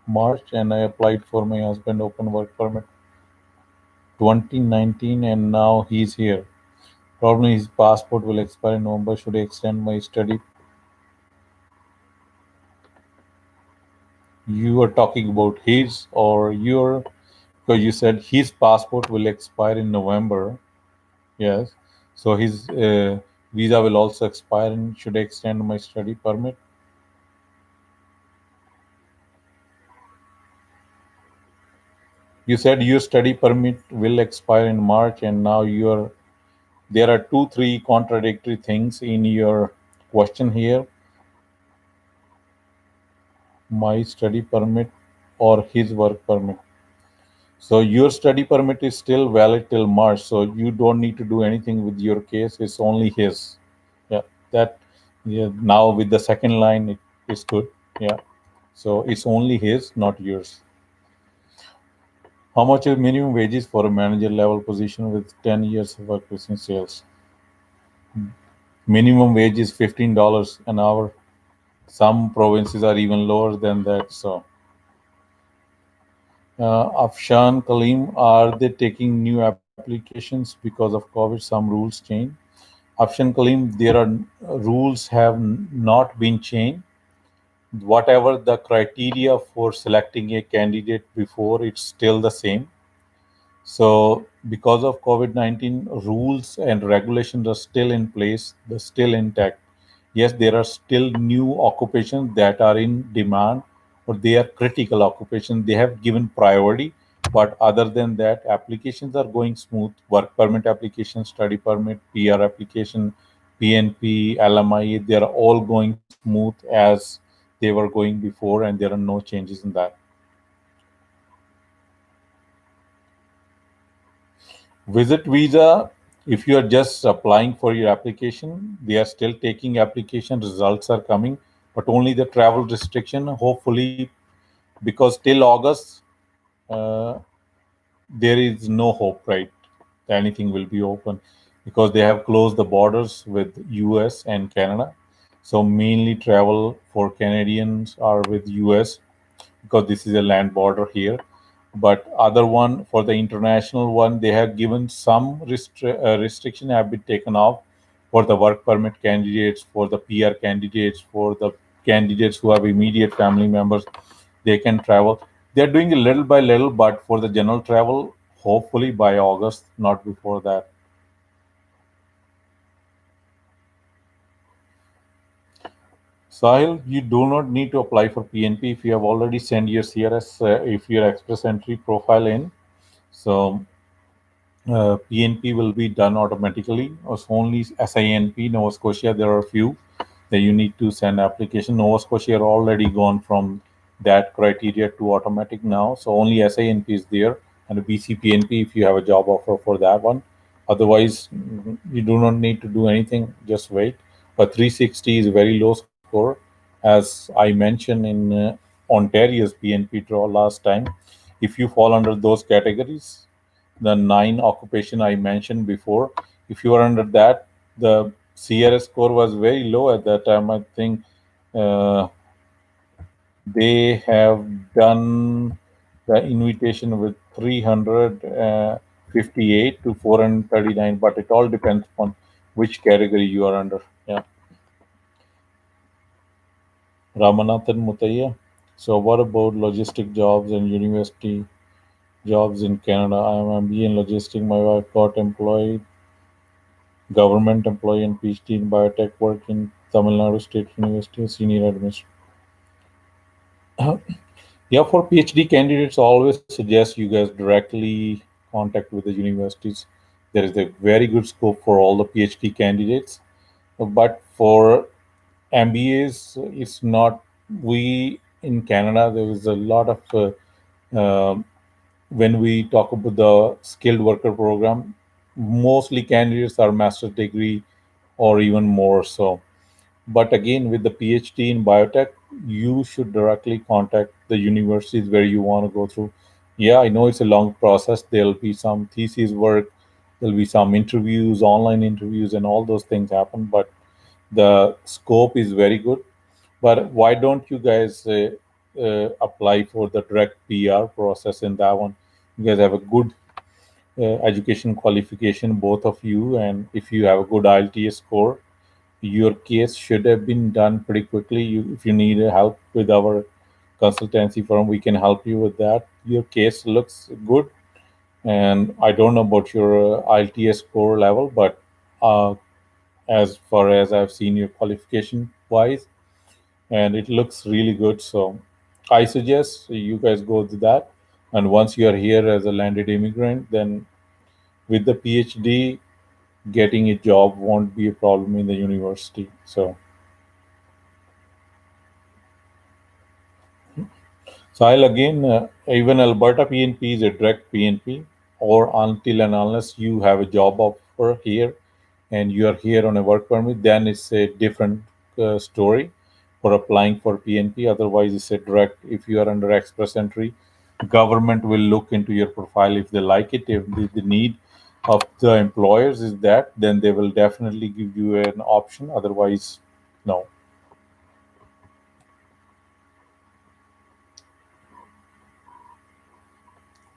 March, and I applied for my husband open work permit 2019, and now he's here. Probably his passport will expire in November. Should I extend my study? You are talking about his or your, because you said his passport will expire in November. Yes. So his visa will also expire. And should I extend my study permit? You said your study permit will expire in March, and now you're there are two, three contradictory things in your question here. My study permit or his work permit. So your study permit is still valid till March. So you don't need to do anything with your case. It's only his. Yeah. That. Yeah. Now with the second line, it is good. Yeah. So it's only his, not yours. How much is minimum wages for a manager level position with 10 years of work in sales? Minimum wage is $15 an hour. Some provinces are even lower than that. So, Afshan Kalim, are they taking new applications because of COVID? Some rules change. Afshan Kalim, there are rules have not been changed. Whatever the criteria for selecting a candidate before, it's still the same. So, because of COVID 19, rules and regulations are still in place, they're still intact. Yes, there are still new occupations that are in demand or they are critical occupations. They have given priority. But other than that, applications are going smooth. Work permit application, study permit, PR application, PNP, LMI, they are all going smooth as they were going before, and there are no changes in that. Visit visa, if you are just applying for your application, they are still taking application, results are coming, but only the travel restriction, hopefully, because till August, uh, there is no hope, right? Anything will be open because they have closed the borders with US and Canada. So mainly travel for Canadians are with US because this is a land border here. But other one for the international one, they have given some restriction have been taken off for the work permit candidates, for the PR candidates, for the candidates who have immediate family members, they can travel. They're doing it little by little, but for the general travel, hopefully by August, not before that. Sahil, you do not need to apply for PNP if you have already sent your CRS, if your Express Entry profile in. So PNP will be done automatically. Or only SINP, Nova Scotia, there are a few that you need to send application. Nova Scotia are already gone from that criteria to automatic now. So only SINP is there and a BCPNP if you have a job offer for that one. Otherwise, you do not need to do anything. Just wait. But 360 is a very low score, as I mentioned in Ontario's PNP draw last time. If you fall under those categories, the nine occupation I mentioned before, if you are under that, the CRS score was very low at that time. I think uh, they have done the invitation with 358 to 439, but it all depends on which category you are under. Yeah. Ramanathan Mutaya. So, what about logistic jobs and university jobs in Canada? I am MBA in logistics. My wife got employed, government employee and PhD in biotech work in Tamil Nadu State University, senior administrator. Yeah, for PhD candidates, I always suggest you guys directly contact with the universities. There is a very good scope for all the PhD candidates, but for MBAs, it's not. We in Canada, there is a lot of when we talk about the skilled worker program, mostly candidates are master's degree or even more so. But again, with the PhD in biotech, you should directly contact the universities where you want to go through. Yeah, I know it's a long process. There'll be some thesis work, there'll be some interviews, online interviews, and all those things happen. But the scope is very good. But why don't you guys apply for the direct PR process in that one? You guys have a good education qualification, both of you, and if you have a good IELTS score, your case should have been done pretty quickly. If you need help with our consultancy firm, we can help you with that. Your case looks good, and I don't know about your IELTS score level, but uh, as far as I've seen your qualification wise, and it looks really good. So I suggest you guys go to that. And once you are here as a landed immigrant, then with the PhD, getting a job won't be a problem in the university. So I'll again, even Alberta PNP is a direct PNP, or until and unless you have a job offer here and you are here on a work permit, then it's a different story for applying for PNP. Otherwise, it's a direct. If you are under express entry, government will look into your profile if they like it. If the need of the employers is that, then they will definitely give you an option. Otherwise, no.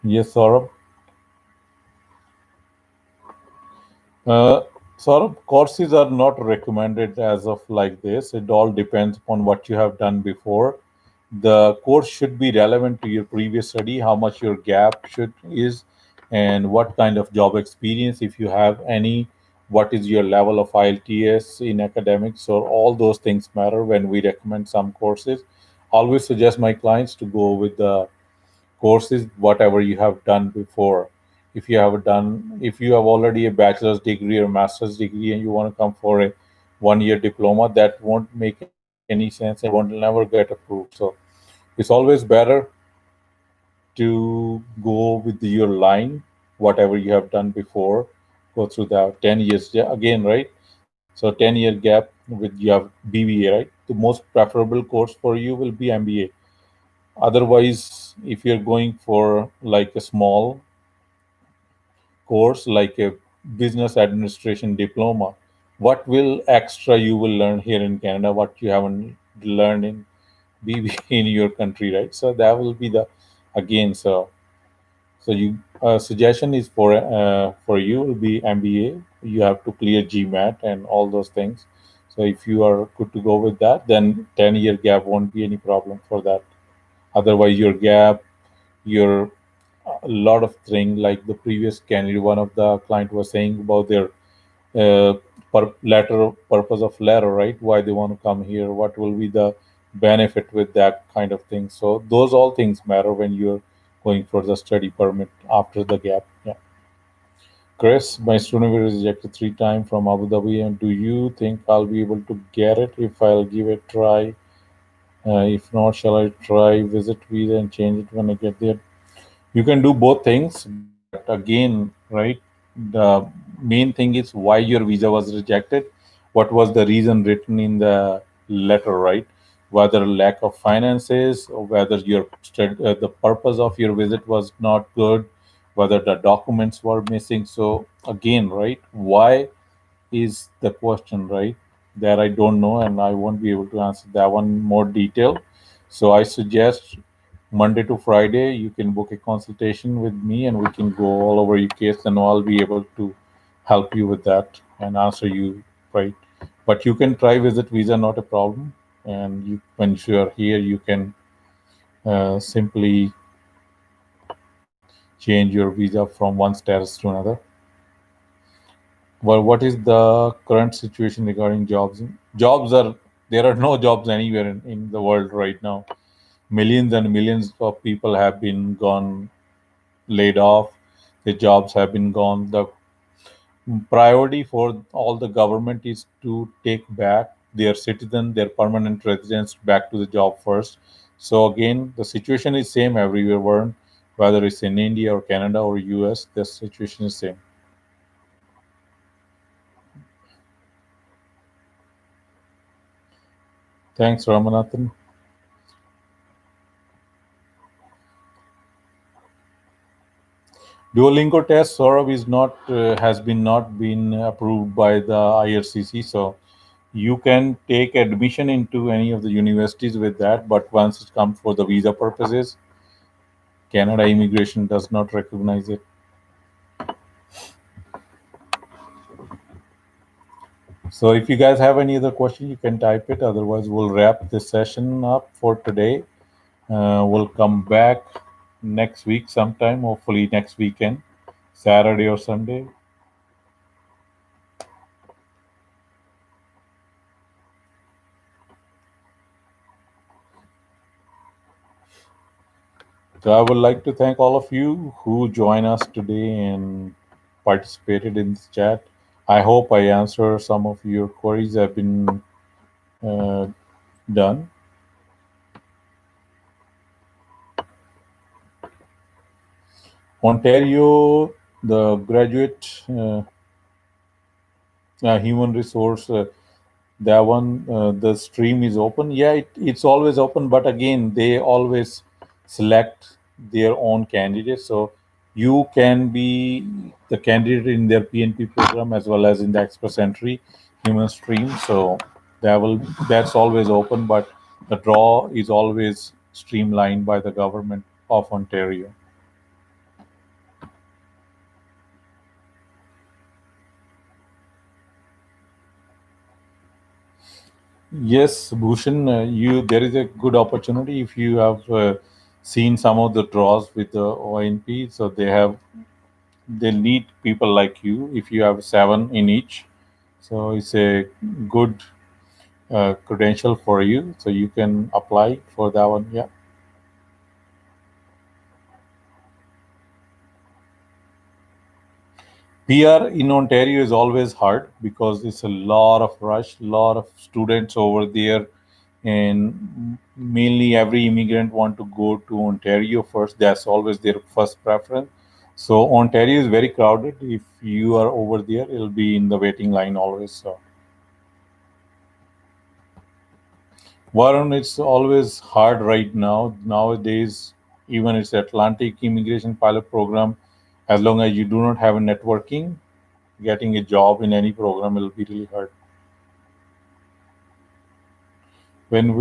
Yes, Saurabh. Uh, sort of courses are not recommended as of like this. It all depends upon what you have done before. The course should be relevant to your previous study, how much your gap should is, and what kind of job experience, if you have any, what is your level of IELTS in academics. So all those things matter when we recommend some courses. Always suggest my clients to go with the courses whatever you have done before. If you have already a bachelor's degree or master's degree and you want to come for a 1 year diploma, that won't make any sense and won't never get approved. So it's always better to go with your line, whatever you have done before, go through that 10 years. Yeah, again, right? So 10-year gap with you have BBA, right? The most preferable course for you will be MBA. Otherwise, if you're going for like a small course like a business administration diploma, what will extra you will learn here in Canada, what you haven't learned in BBA in your country, right? So that will be the again. So you suggestion is for you will be MBA. You have to clear GMAT and all those things. So if you are good to go with that, then 10-year gap won't be any problem for that. Otherwise, your gap, your a lot of things like the previous candidate, one of the client was saying about their uh, letter purpose of letter, right? Why they want to come here, what will be the benefit with that kind of thing. So those all things matter when you're going for the study permit after the gap. Yeah. Chris, my student was rejected 3 times from Abu Dhabi, and do you think I'll be able to get it if I'll give it a try? If not, shall I try visit visa and change it when I get there? You can do both things, but again, right, the main thing is why your visa was rejected. What was the reason written in the letter, right? Whether lack of finances, or whether the purpose of your visit was not good, whether the documents were missing. So again, right, why is the question, right? That I don't know, and I won't be able to answer that one more detail. So I suggest Monday to Friday, you can book a consultation with me, and we can go all over your case, and I'll be able to help you with that and answer you, right? But you can try visit visa, not a problem. And you, when you are here, you can simply change your visa from one status to another. Well, what is the current situation regarding jobs? Jobs are there are no jobs anywhere in the world right now. Millions and millions of people have been gone, laid off. The jobs have been gone. The priority for all the government is to take back their citizen, their permanent residents back to the job first. So again, the situation is same everywhere, Warren, whether it's in India or Canada or US, the situation is same. Thanks, Ramanathan. Duolingo test, Saurabh, is not has been not been approved by the IRCC, so you can take admission into any of the universities with that. But once it comes for the visa purposes, Canada immigration does not recognize it. So if you guys have any other question, you can type it. Otherwise, we'll wrap this session up for today. We'll come back next week sometime, hopefully next weekend, Saturday or Sunday. So I would like to thank all of you who joined us today and participated in this chat. I hope I answer some of your queries have been uh, done. Ontario, the graduate human resource, that one, the stream is open. Yeah, it's always open, but again, they always select their own candidates. So you can be the candidate in their PNP program as well as in the express entry human stream. So that's always open, but the draw is always streamlined by the government of Ontario. Yes, Bhushan, you there is a good opportunity if you have seen some of the draws with the ONP. So they need people like you. If you have seven in each, so it's a good credential for you. So you can apply for that one. Yeah. PR in Ontario is always hard because it's a lot of rush, lot of students over there, and mainly every immigrant want to go to Ontario first. That's always their first preference. So Ontario is very crowded. If you are over there, it'll be in the waiting line always. So Varun, it's always hard right now. Nowadays, even it's Atlantic Immigration Pilot Program. As long as you do not have a networking, getting a job in any program will be really hard. When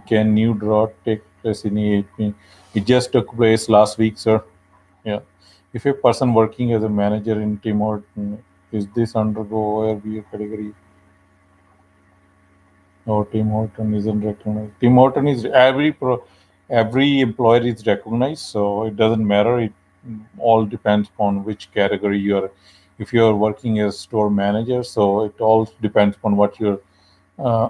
can new draw take place in EAP? It just took place last week, sir. Yeah. If a person working as a manager in Tim Horton, is this undergo ORBA category? Or Tim Horton isn't recognized. Tim Horton is every pro. Every employer is recognized, so it doesn't matter. It all depends upon which category you're. If you're working as store manager, so it all depends upon what your uh,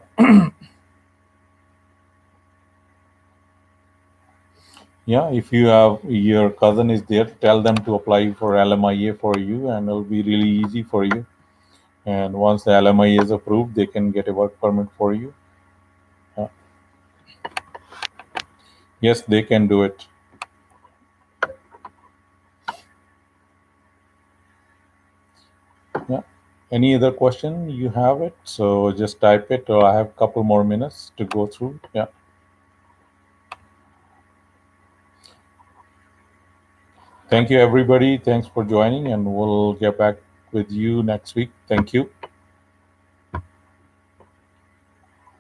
yeah. If you have your cousin is there, tell them to apply for LMIA for you, and it'll be really easy for you. And once the LMIA is approved, they can get a work permit for you. Uh, yes, they can do it. Yeah. Any other question you have it? So just type it, or I have a couple more minutes to go through. Yeah. Thank you, everybody. Thanks for joining, and we'll get back with you next week. Thank you.